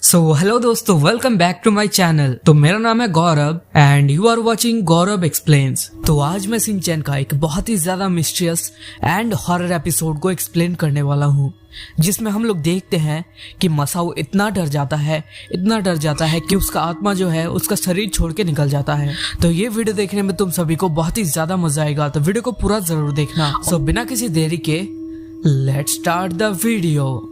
सो hello दोस्तों, welcome back to my channel. तो मेरा नाम है Gaurav and you are watching Gaurav explains. तो आज मैं शिनचैन का एक बहुत ही ज्यादा मिस्टीरियस एंड हॉरर एपिसोड को एक्सप्लेन करने वाला हूँ, जिसमें हम लोग देखते हैं कि मसाओ इतना डर जाता है कि उसका आत्मा जो है उसका शरीर छोड़ के निकल जाता है। तो ये वीडियो देखने में तुम सभी को बहुत ही ज्यादा मजा आएगा, तो वीडियो को पूरा जरूर देखना। सो बिना किसी देरी के लेट्स स्टार्ट द वीडियो।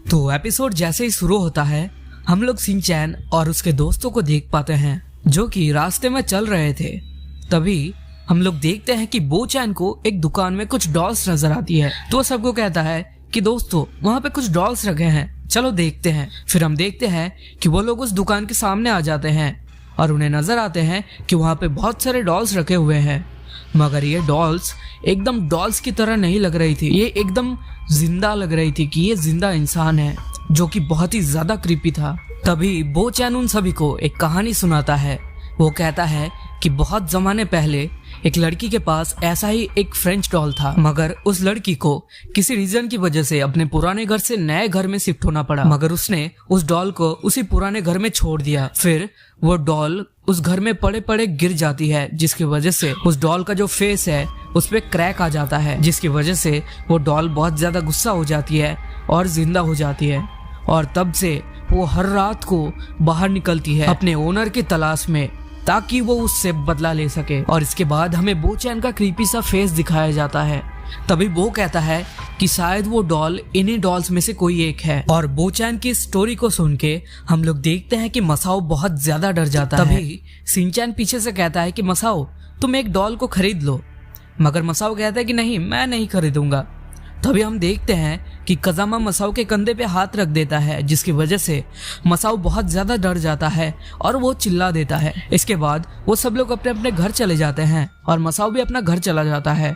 तो एपिसोड जैसे ही शुरू होता है, हम लोग शिनचैन और उसके दोस्तों को देख पाते हैं जो कि रास्ते में चल रहे थे। तभी हम लोग देखते हैं कि बोचैन को एक दुकान में कुछ डॉल्स नजर आती है। तो सबको कहता है कि दोस्तों वहां पे कुछ डॉल्स रखे हैं, चलो देखते हैं। फिर हम देखते हैं कि वो लोग उस दुकान के सामने आ जाते हैं और उन्हें नजर आते हैं कि वहां पे बहुत सारे डॉल्स रखे हुए हैं, मगर ये डॉल्स एकदम डॉल्स की तरह नहीं लग रही थी। ये एकदम जिंदा लग रही थी कि ये जिंदा इंसान है, जो कि बहुत ही ज्यादा क्रीपी था। तभी बोचैन उन सभी को एक कहानी सुनाता है। वो कहता है कि बहुत जमाने पहले एक लड़की के पास ऐसा ही एक फ्रेंच डॉल था, मगर उस लड़की को किसी रीजन की वजह से अपने पुराने घर से नए घर में शिफ्ट होना पड़ा, मगर उसने उस डॉल को उसी पुराने घर में छोड़ दिया। फिर वो डॉल उस घर में पड़े पड़े गिर जाती है, जिसकी वजह से उस डॉल का जो फेस है उस पे क्रैक आ जाता है, जिसकी वजह से वो डॉल बहुत ज्यादा गुस्सा हो जाती है और जिंदा हो जाती है। और तब से वो हर रात को बाहर निकलती है अपने ओनर की तलाश में, ताकि वो उससे बदला ले सके। और इसके बाद हमें बोचैन का क्रीपी सा फेस दिखाया जाता है। तभी वो कहता है कि शायद वो डॉल इन्हीं डॉल्स में से कोई एक है। और बोचैन की स्टोरी को सुन के हम लोग देखते हैं कि मसाओ बहुत ज्यादा डर जाता है। तभी शिनचैन पीछे से कहता है कि मसाओ तुम एक डॉल को खरीद लो, मगर मसाओ कहता है कि नहीं, मैं नहीं खरीदूंगा। तभी हम देखते हैं कि कजामा मसाओ के कंधे पे हाथ रख देता है, जिसकी वजह से मसाओ बहुत ज्यादा डर जाता है और वो चिल्ला देता है। इसके बाद वो सब लोग अपने अपने घर चले जाते हैं और मसाओ भी अपना घर चला जाता है।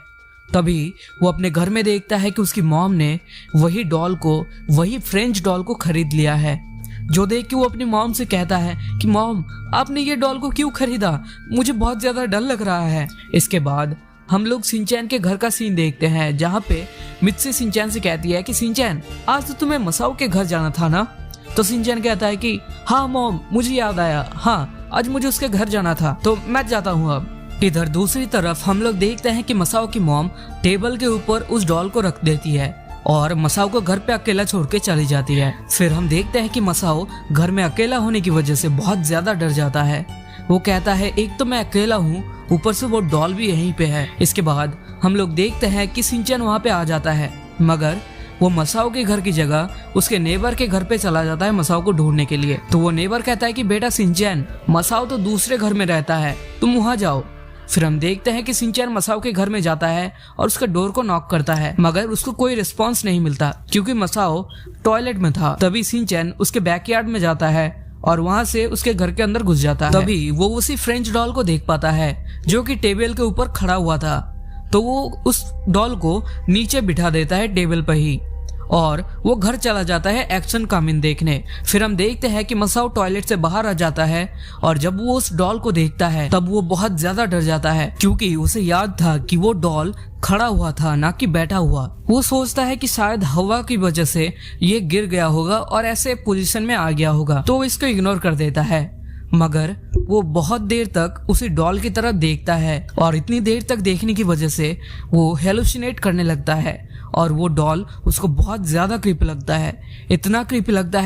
तभी वो अपने घर में देखता है कि उसकी मॉम ने वही डॉल को, वही फ्रेंच डॉल को खरीद लिया है। जो देख के वो अपनी मॉम से कहता है कि मॉम आपने ये डॉल को क्यों खरीदा, मुझे बहुत ज्यादा डर लग रहा है। इसके बाद हम लोग शिनचैन के घर का सीन देखते हैं, जहाँ पे मित्सी शिनचैन से कहती है कि शिनचैन आज तो तुम्हें मसाओ के घर जाना था ना। तो शिनचैन कहता है कि हाँ मॉम, मुझे याद आया, हाँ आज मुझे उसके घर जाना था, तो मैं जाता हूँ अब। इधर दूसरी तरफ हम लोग देखते हैं कि मसाओ की मॉम टेबल के ऊपर उस डॉल को रख देती है और मसाओ को घर पे अकेला छोड़ के चली जाती है। फिर हम देखते हैं कि मसाओ घर में अकेला होने की वजह से बहुत ज्यादा डर जाता है। वो कहता है एक तो मैं अकेला हूँ, ऊपर से वो डॉल भी यहीं पे है। इसके बाद हम लोग देखते हैं कि शिनचैन वहाँ पे आ जाता है, मगर वो मसाओ के घर की जगह उसके नेबर के घर पे चला जाता है मसाओ को ढूंढने के लिए। तो वो नेबर कहता है कि बेटा शिनचैन, मसाओ तो दूसरे घर में रहता है, तुम वहाँ जाओ। फिर हम देखते हैं कि शिनचैन मसाओ के घर में जाता है और उसका डोर को नॉक करता है, मगर उसको कोई रिस्पॉन्स नहीं मिलता क्योंकि मसाओ टॉयलेट में था। तभी शिनचैन उसके बैकयार्ड में जाता है और वहां से उसके घर के अंदर घुस जाता है। तभी वो उसी फ्रेंच डॉल को देख पाता है जो कि टेबल के ऊपर खड़ा हुआ था। तो वो उस डॉल को नीचे बिठा देता है टेबल पर ही और वो घर चला जाता है एक्शन कामिन देखने। फिर हम देखते हैं कि मसाओ टॉयलेट से बाहर आ जाता है और जब वो उस डॉल को देखता है तब वो बहुत ज्यादा डर जाता है, क्योंकि उसे याद था कि वो डॉल खड़ा हुआ था, ना कि बैठा हुआ। वो सोचता है कि शायद हवा की वजह से ये गिर गया होगा और ऐसे पोजीशन में आ गया होगा, तो वो इसको इग्नोर कर देता है। मगर वो बहुत देर तक उसी डॉल की तरफ देखता है और इतनी देर तक देखने की वजह से वो हेलुसिनेट करने लगता है और वो डॉल उसको बहुत ज्यादा क्रीपी लगता है। इतना क्रीपी लगता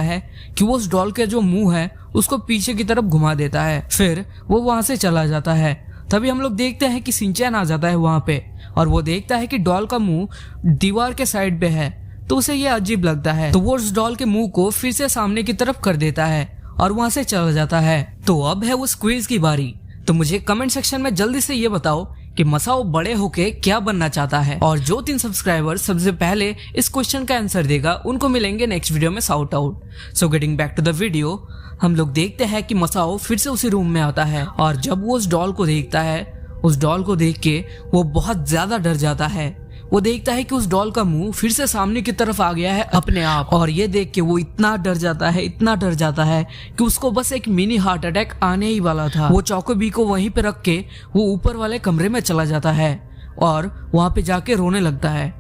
है कि वो उस डॉल के जो मुंह है उसको पीछे की तरफ घुमा देता है। फिर वो वहां से चला जाता है। तभी हम लोग देखते हैं कि शिनचैन आ जाता है वहां पे और वो देखता है कि डॉल का मुंह दीवार के साइड पे है, तो उसे ये अजीब लगता है। तो वो उस डॉल के मुंह को फिर से सामने की तरफ कर देता है और वहां से चला जाता है। तो अब है उस क्विज की बारी। तो मुझे कमेंट सेक्शन में जल्दी से ये बताओ कि मसाओ बड़े होके क्या बनना चाहता है, और जो 3 सब्सक्राइबर सबसे पहले इस क्वेश्चन का आंसर देगा उनको मिलेंगे नेक्स्ट वीडियो में shout out. So getting back to the video, हम लोग देखते हैं कि मसाओ फिर से उसी रूम में आता है और जब वो उस डॉल को देखता है, उस डॉल को देख के वो बहुत ज्यादा डर जाता है। वो देखता है कि उस डॉल का मुंह फिर से सामने की तरफ आ गया है अपने आप, और ये देख के वो इतना डर जाता है कि उसको बस एक मिनी हार्ट अटैक आने ही वाला था। वो चौकोबी को वहीं पे रख के वो ऊपर वाले कमरे में चला जाता है और वहां पे जाके रोने लगता है।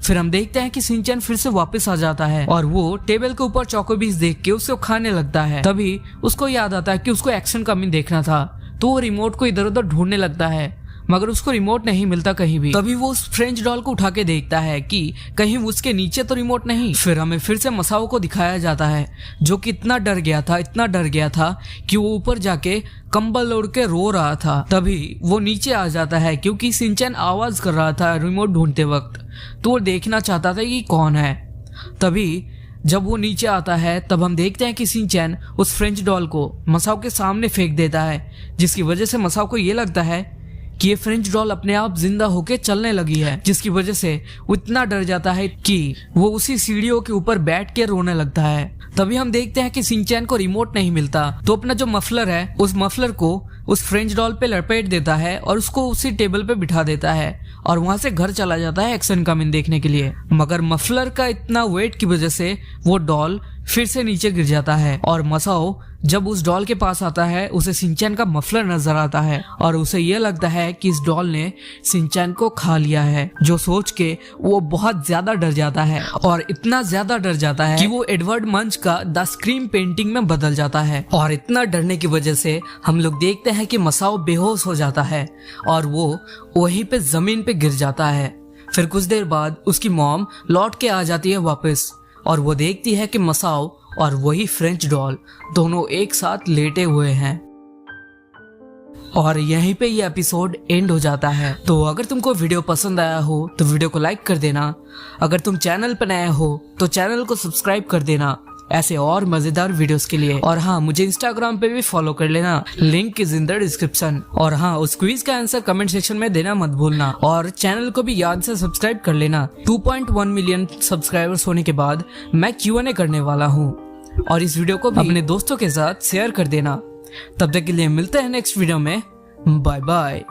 फिर हम देखते हैं कि शिनचैन फिर से वापस आ जाता है और वो टेबल के ऊपर चॉकोबीज देख के उसको खाने लगता है। तभी उसको याद आता है कि उसको एक्शन कमिंग देखना था, तो वो रिमोट को इधर उधर ढूंढने लगता है, मगर उसको रिमोट नहीं मिलता कहीं भी। तभी वो उस फ्रेंच डॉल को उठा के देखता है कि कहीं उसके नीचे तो रिमोट नहीं। फिर हमें फिर से मसाओ को दिखाया जाता है, जो कि इतना डर गया था कि वो ऊपर जाके कंबल ओढ़ के रो रहा था। तभी वो नीचे आ जाता है क्योंकि शिनचैन आवाज कर रहा था रिमोट ढूंढते वक्त, तो वो देखना चाहता था कि कौन है। तभी जब वो नीचे आता है तब हम देखते हैं कि शिनचैन उस फ्रेंच डॉल को मसाओ के सामने फेंक देता है, जिसकी वजह से मसाओ को ये लगता है कि ये फ्रेंच डॉल अपने आप जिंदा होके चलने लगी है, जिसकी वजह से वो इतना डर जाता है कि वो उसी सीढ़ियों के ऊपर बैठ के रोने लगता है। तभी हम देखते हैं कि शिनचैन को रिमोट नहीं मिलता, तो अपना जो मफलर है उस मफलर को उस फ्रेंच डॉल पे लपेट देता है और उसको उसी टेबल पे बिठा देता है और वहां से घर चला जाता है एक्शन कमिंग देखने के लिए। मगर मफलर का इतना वेट की वजह से वो डॉल फिर से नीचे गिर जाता है और मसाओ जब उस डॉल के पास आता है उसे शिनचैन का मफलर नजर आता है और उसे यह लगता है कि इस डॉल ने शिनचैन को खा लिया है, जो सोच के वो बहुत ज्यादा डर जाता है और इतना ज्यादा डर जाता है कि वो एडवर्ड मंच का द स्क्रीम पेंटिंग में बदल जाता है। और इतना डरने की वजह से हम लोग देखते हैं कि मसाओ बेहोश हो जाता है और वो वहीं पे जमीन पे गिर जाता है। फिर कुछ देर बाद उसकी मॉम लौट के आ जाती है वापस और वो देखती है कि मसाओ और वही फ्रेंच डॉल दोनों एक साथ लेटे हुए हैं। और यहीं पे ये एपिसोड एंड हो जाता है। तो अगर तुमको वीडियो पसंद आया हो तो वीडियो को लाइक कर देना। अगर तुम चैनल पर नए हो तो चैनल को सब्सक्राइब कर देना ऐसे और मजेदार वीडियोस के लिए। और हाँ, मुझे इंस्टाग्राम पे भी फॉलो कर लेना, link is in the description. और हाँ, उस क्विज का आंसर कमेंट सेक्शन में देना मत भूलना और चैनल को भी याद से सब्सक्राइब कर लेना। 2.1 मिलियन सब्सक्राइबर्स होने के बाद मैं Q&A करने वाला हूँ और इस वीडियो को भी अपने दोस्तों के साथ शेयर कर देना। तब तक के लिए मिलते हैं नेक्स्ट वीडियो में। Bye bye.